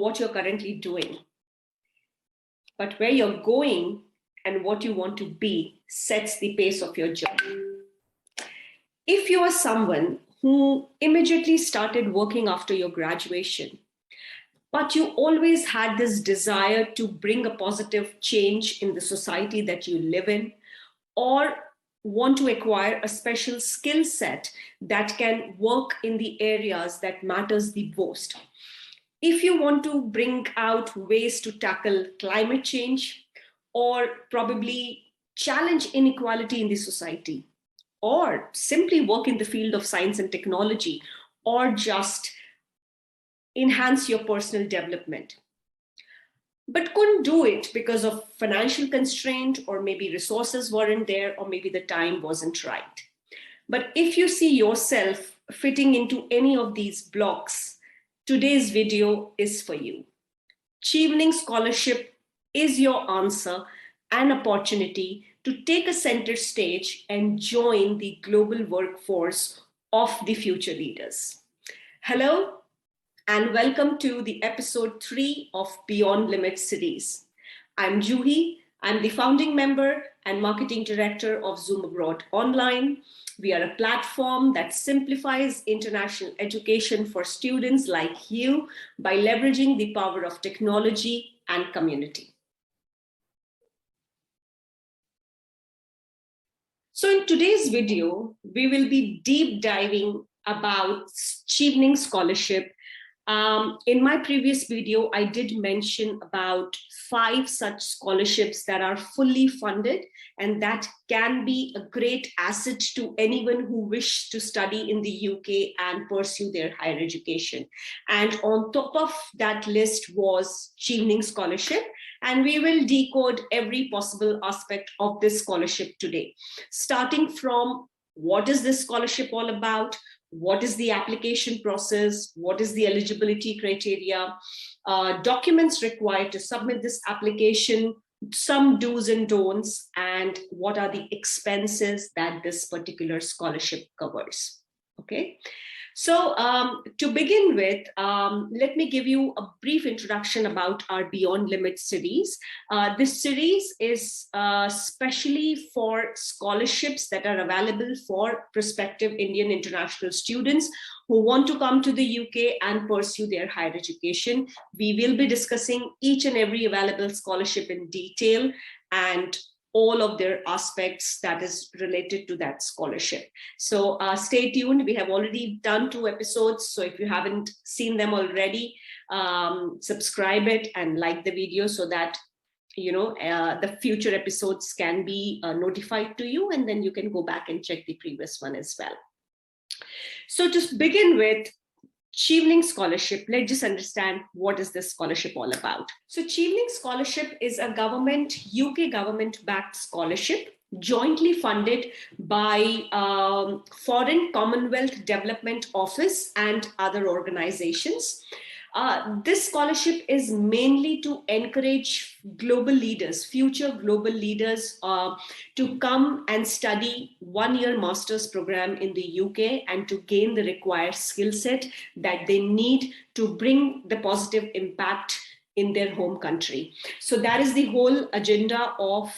what you're currently doing, but where you're going and what you want to be sets the pace of your journey. If you are someone who immediately started working after your graduation, but you always had this desire to bring a positive change in the society that you live in, or want to acquire a special skill set that can work in the areas that matters the most. If you want to bring out ways to tackle climate change, or probably challenge inequality in the society, or simply work in the field of science and technology, or just enhance your personal development, but couldn't do it because of financial constraint, or maybe resources weren't there, or maybe the time wasn't right. But if you see yourself fitting into any of these blocks, today's video is for you. Chevening Scholarship is your answer and opportunity to take a center stage and join the global workforce of the future leaders. Hello, and welcome to the episode 3 of Beyond Limits series. I'm Juhi. I'm the founding member and marketing director of Zoom Abroad Online. We are a platform that simplifies international education for students like you by leveraging the power of technology and community. So in today's video, we will be deep diving about Chevening Scholarship. In my previous video, I did mention about 5 such scholarships that are fully funded and that can be a great asset to anyone who wishes to study in the UK and pursue their higher education. And on top of that list was Chevening Scholarship. And we will decode every possible aspect of this scholarship today, starting from what is this scholarship all about? What is the application process? What is the eligibility criteria? Documents required to submit this application, some do's and don'ts, and what are the expenses that this particular scholarship covers. Okay. So to begin with, let me give you a brief introduction about our Beyond Limits series. This series is specially for scholarships that are available for prospective Indian international students who want to come to the UK and pursue their higher education. We will be discussing each and every available scholarship in detail and all of their aspects that is related to that scholarship. So stay tuned. We have already done 2 episodes. So if you haven't seen them already, subscribe it and like the video so that the future episodes can be notified to you, and then you can go back and check the previous one as well. So to begin with, Chevening Scholarship, let's just understand what is this scholarship all about. So Chevening Scholarship is a UK government-backed scholarship jointly funded by Foreign Commonwealth Development Office and other organizations. This scholarship is mainly to encourage global leaders, future global leaders, to come and study 1-year master's program in the UK and to gain the required skill set that they need to bring the positive impact in their home country. So that is the whole agenda of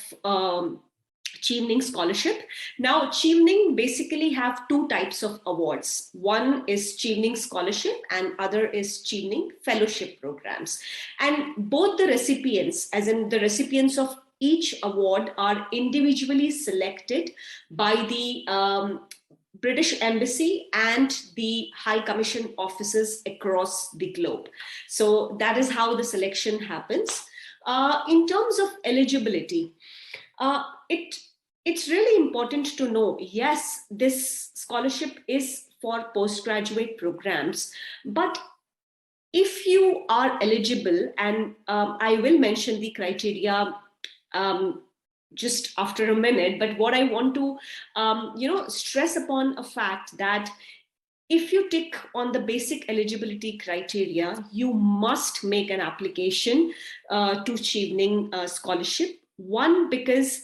Chevening Scholarship. Now, Chevening basically have 2 types of awards. One is Chevening Scholarship and other is Chevening Fellowship programs. And both the recipients, as in the recipients of each award, are individually selected by the British Embassy and the High Commission offices across the globe. So that is how the selection happens. In terms of eligibility, it's really important to know, yes, this scholarship is for postgraduate programs, but if you are eligible, and I will mention the criteria just after a minute, but what I want to stress upon a fact that if you tick on the basic eligibility criteria, you must make an application to Chevening Scholarship. One, because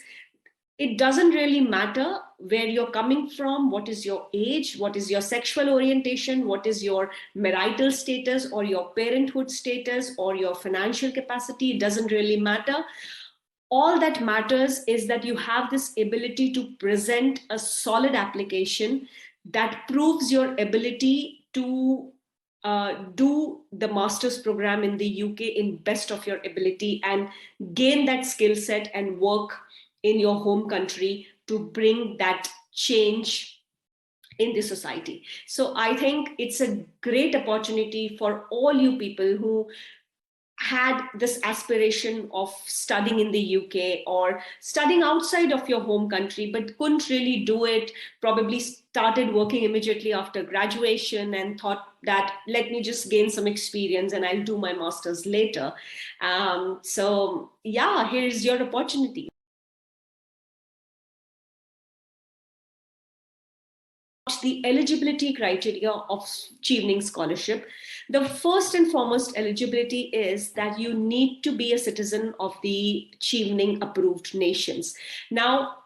it doesn't really matter where you're coming from, what is your age, what is your sexual orientation, what is your marital status or your parenthood status or your financial capacity. It doesn't really matter. All that matters is that you have this ability to present a solid application that proves your ability to do the master's program in the UK in best of your ability and gain that skill set and work in your home country to bring that change in the society. So I think it's a great opportunity for all you people who had this aspiration of studying in the UK or studying outside of your home country, but couldn't really do it, probably started working immediately after graduation and thought that let me just gain some experience and I'll do my master's later. So yeah, here's your opportunity. The eligibility criteria of Chevening scholarship. The first and foremost eligibility is that you need to be a citizen of the Chevening approved nations. Now,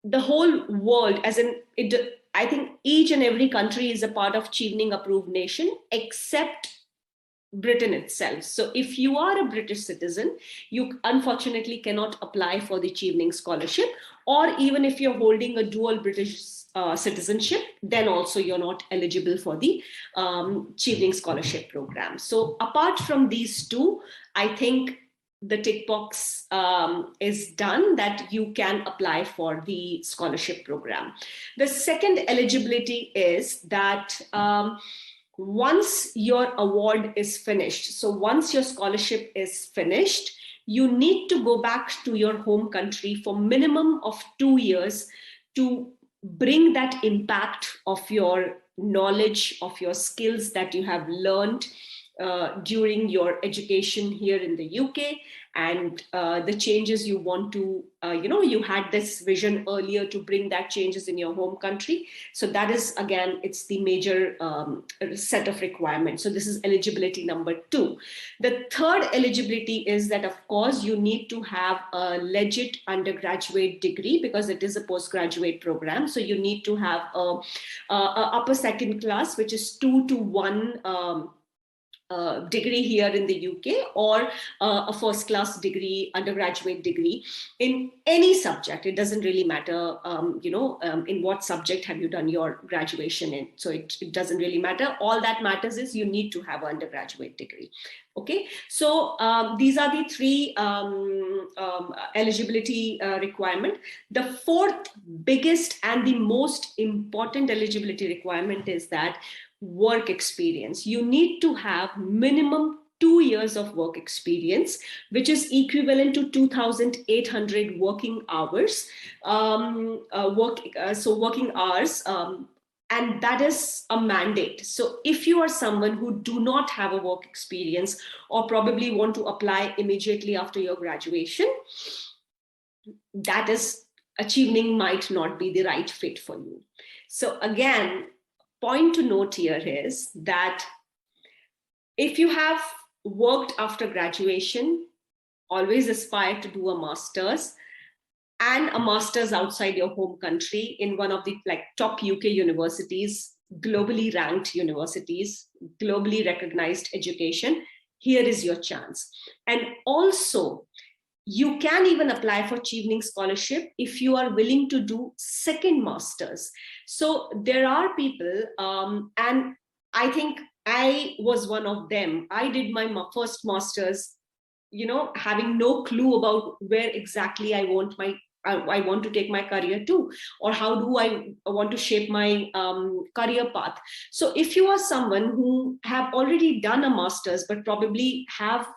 the whole world, as in it, I think each and every country is a part of Chevening approved nation except Britain itself. So if you are a British citizen, you unfortunately cannot apply for the Chevening scholarship, or even if you're holding a dual British citizenship, then also you're not eligible for the Chevening scholarship program. So apart from these two, I think the tick box is done that you can apply for the scholarship program. The second eligibility is that once your award is finished, so once your scholarship is finished, you need to go back to your home country for minimum of 2 years to bring that impact of your knowledge, of your skills that you have learned during your education here in the UK, and the changes you want to, you had this vision earlier to bring that changes in your home country. So that is, again, it's the major set of requirements. So this is eligibility number 2. The third eligibility is that, of course, you need to have a legit undergraduate degree because it is a postgraduate program. So you need to have a upper second class, which is 2 to 1 degree here in the UK, or a first class degree, undergraduate degree in any subject. It doesn't really matter, in what subject have you done your graduation in. So it doesn't really matter. All that matters is you need to have an undergraduate degree. Okay, so these are the 3 eligibility requirement. The fourth biggest and the most important eligibility requirement is that work experience. You need to have minimum 2 years of work experience, which is equivalent to 2,800 working hours. Working hours. And that is a mandate. So if you are someone who do not have a work experience or probably want to apply immediately after your graduation, that is, Chevening might not be the right fit for you. So again, point to note here is that if you have worked after graduation, always aspire to do a master's, and a master's outside your home country in one of the top UK universities, globally ranked universities, globally recognized education. Here is your chance. And also, you can even apply for Chevening scholarship if you are willing to do second masters. So there are people, and I think I was one of them. I did my first masters, having no clue about where exactly I want to take my career to, or how do I want to shape my career path. So if you are someone who have already done a master's, but probably have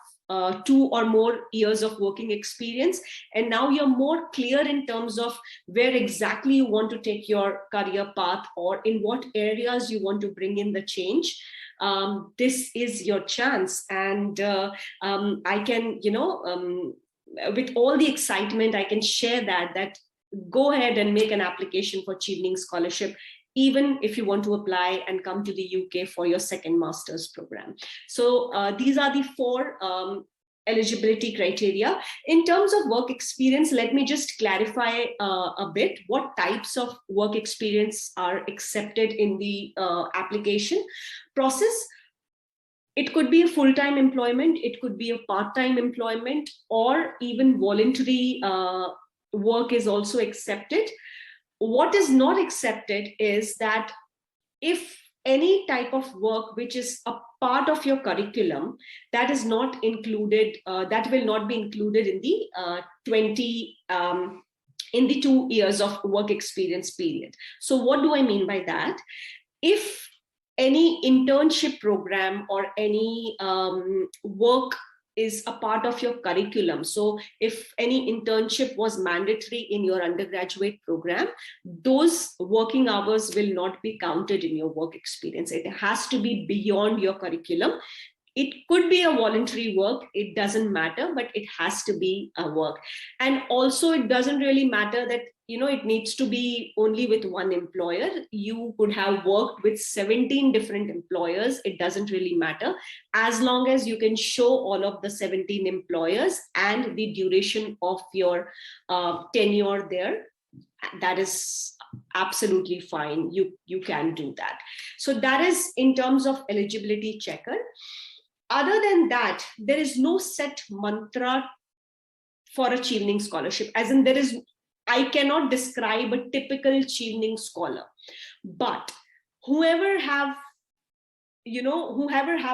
2 or more years of working experience, and now you're more clear in terms of where exactly you want to take your career path or in what areas you want to bring in the change, this is your chance. And I can, with all the excitement, I can share that go ahead and make an application for Chevening scholarship, even if you want to apply and come to the UK for your second master's program. So these are the 4 eligibility criteria. In terms of work experience, let me just clarify a bit what types of work experience are accepted in the application process. It could be a full-time employment, it could be a part-time employment, or even voluntary work is also accepted. What is not accepted is that if any type of work which is a part of your curriculum that is not included, that will not be included in the in the 2 years of work experience period. So what do I mean by that? If any internship program or any work is a part of your curriculum, so if any internship was mandatory in your undergraduate program, those working hours will not be counted in your work experience. It has to be beyond your curriculum. It could be a voluntary work, it doesn't matter, but it has to be a work. And also it doesn't really matter that it needs to be only with one employer. You could have worked with 17 different employers. It doesn't really matter, as long as you can show all of the 17 employers and the duration of your tenure there. That is absolutely fine. You can do that. So that is in terms of eligibility checker. Other than that, there is no set mantra for a Chevening scholarship, as in I cannot describe a typical Chevening scholar, but whoever have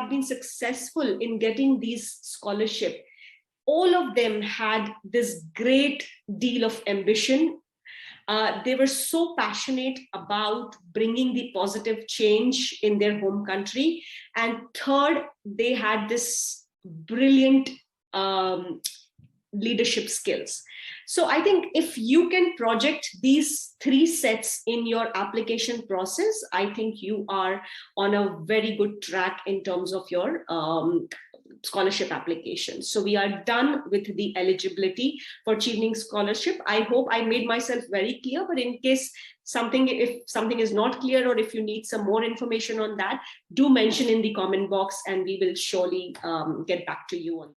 been successful in getting these scholarship, all of them had this great deal of ambition. They were so passionate about bringing the positive change in their home country. And third, they had this brilliant leadership skills. So I think if you can project these 3 sets in your application process, I think you are on a very good track in terms of your scholarship application. So we are done with the eligibility for Chevening scholarship. I hope I made myself very clear, but in case if something is not clear, or if you need some more information on that, do mention in the comment box and we will surely get back to you on